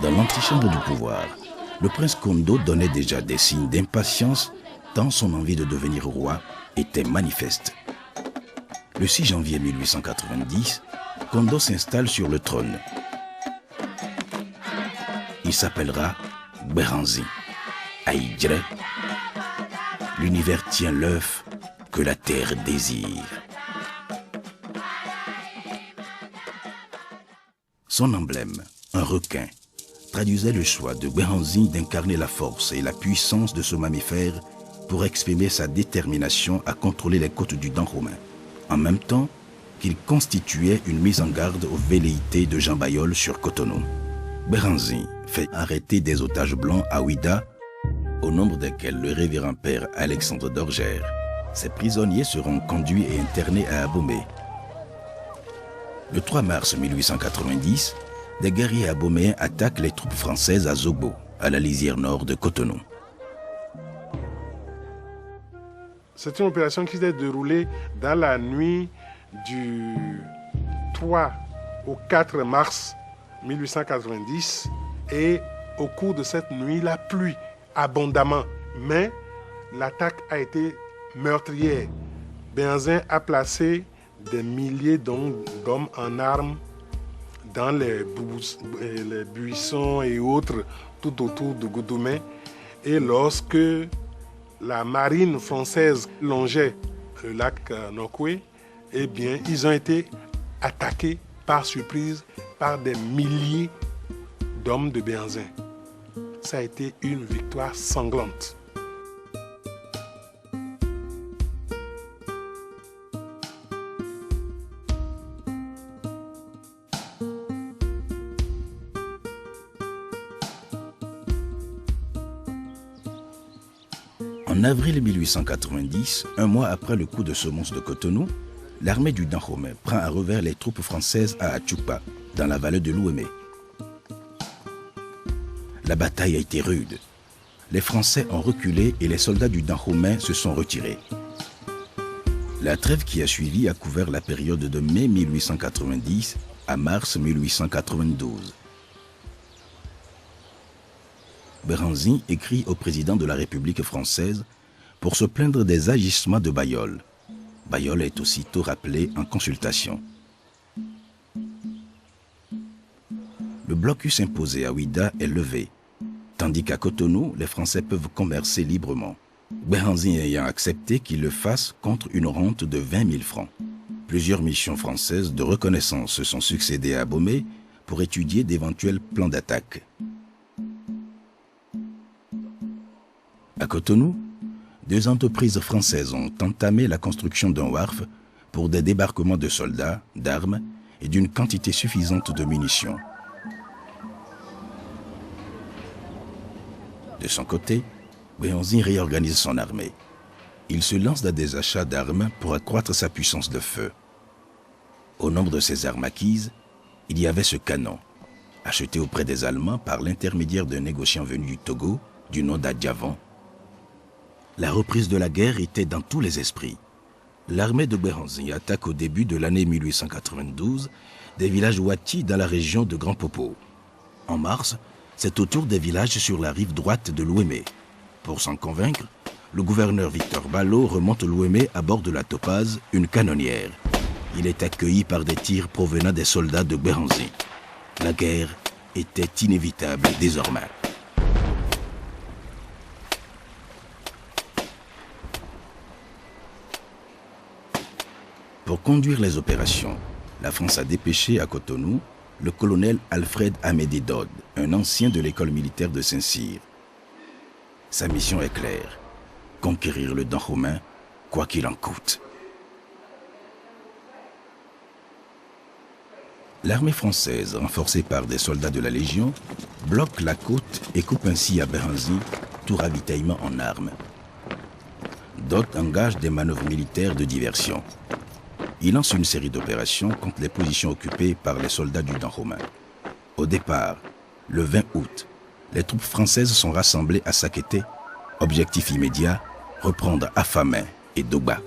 Dans l'antichambre du pouvoir, le prince Kondo donnait déjà des signes d'impatience tant son envie de devenir roi était manifeste. Le 6 janvier 1890, Kondo s'installe sur le trône. Il s'appellera Gberanzi. Aïdjre, l'univers tient l'œuf que la terre désire. Son emblème, un requin, traduisait le choix de Gberanzi d'incarner la force et la puissance de ce mammifère pour exprimer sa détermination à contrôler les côtes du Dahomey, en même temps qu'il constituait une mise en garde aux velléités de Jean Bayol sur Cotonou. Gberanzi fait arrêter des otages blancs à Ouida, au nombre desquels le révérend père Alexandre d'Orgère. Ces prisonniers seront conduits et internés à Abomey. Le 3 mars 1890, des guerriers aboméens attaquent les troupes françaises à Zobo, à la lisière nord de Cotonou. C'est une opération qui s'est déroulée dans la nuit du 3 au 4 mars 1890 et au cours de cette nuit, la pluie abondamment, mais l'attaque a été meurtrière. Benzin a placé des milliers d'hommes en armes dans les buissons et autres tout autour de Goudoumé. Et lorsque la marine française longeait le lac Nokoué, eh bien, ils ont été attaqués par surprise par des milliers d'hommes de Benzin. Ça a été une victoire sanglante. En avril 1890, un mois après le coup de semonce de Cotonou, l'armée du Dahomey prend à revers les troupes françaises à Achupa, dans la vallée de l'Ouémé. La bataille a été rude. Les Français ont reculé et les soldats du Dahomey se sont retirés. La trêve qui a suivi a couvert la période de mai 1890 à mars 1892. Gberanzi écrit au président de la République française pour se plaindre des agissements de Bayol. Bayol est aussitôt rappelé en consultation. Le blocus imposé à Ouida est levé, tandis qu'à Cotonou, les Français peuvent commercer librement. Gberanzi ayant accepté qu'il le fasse contre une rente de 20 000 francs. Plusieurs missions françaises de reconnaissance se sont succédées à Abomey pour étudier d'éventuels plans d'attaque. À Cotonou, 2 entreprises françaises ont entamé la construction d'un wharf pour des débarquements de soldats, d'armes et d'une quantité suffisante de munitions. De son côté, Gberanzi réorganise son armée. Il se lance dans des achats d'armes pour accroître sa puissance de feu. Au nombre de ces armes acquises, il y avait ce canon, acheté auprès des Allemands par l'intermédiaire d'un négociant venu du Togo, du nom d'Adjavan. La reprise de la guerre était dans tous les esprits. L'armée de Gberanzi attaque au début de l'année 1892 des villages Ouati dans la région de Grand Popo. En mars, c'est au tour des villages sur la rive droite de l'Ouémé. Pour s'en convaincre, le gouverneur Victor Ballot remonte l'Ouémé à bord de la Topaze, une canonnière. Il est accueilli par des tirs provenant des soldats de Gberanzi. La guerre était inévitable désormais. Pour conduire les opérations, la France a dépêché à Cotonou le colonel Alfred Amédée Dodd, un ancien de l'école militaire de Saint-Cyr. Sa mission est claire, conquérir le Dahomey, quoi qu'il en coûte. L'armée française, renforcée par des soldats de la Légion, bloque la côte et coupe ainsi à Gberanzi tout ravitaillement en armes. Dodd engage des manœuvres militaires de diversion. Il lance une série d'opérations contre les positions occupées par les soldats du Dahomey. Au départ, le 20 août, les troupes françaises sont rassemblées à Sakété. Objectif immédiat, reprendre Afamé et Dogba.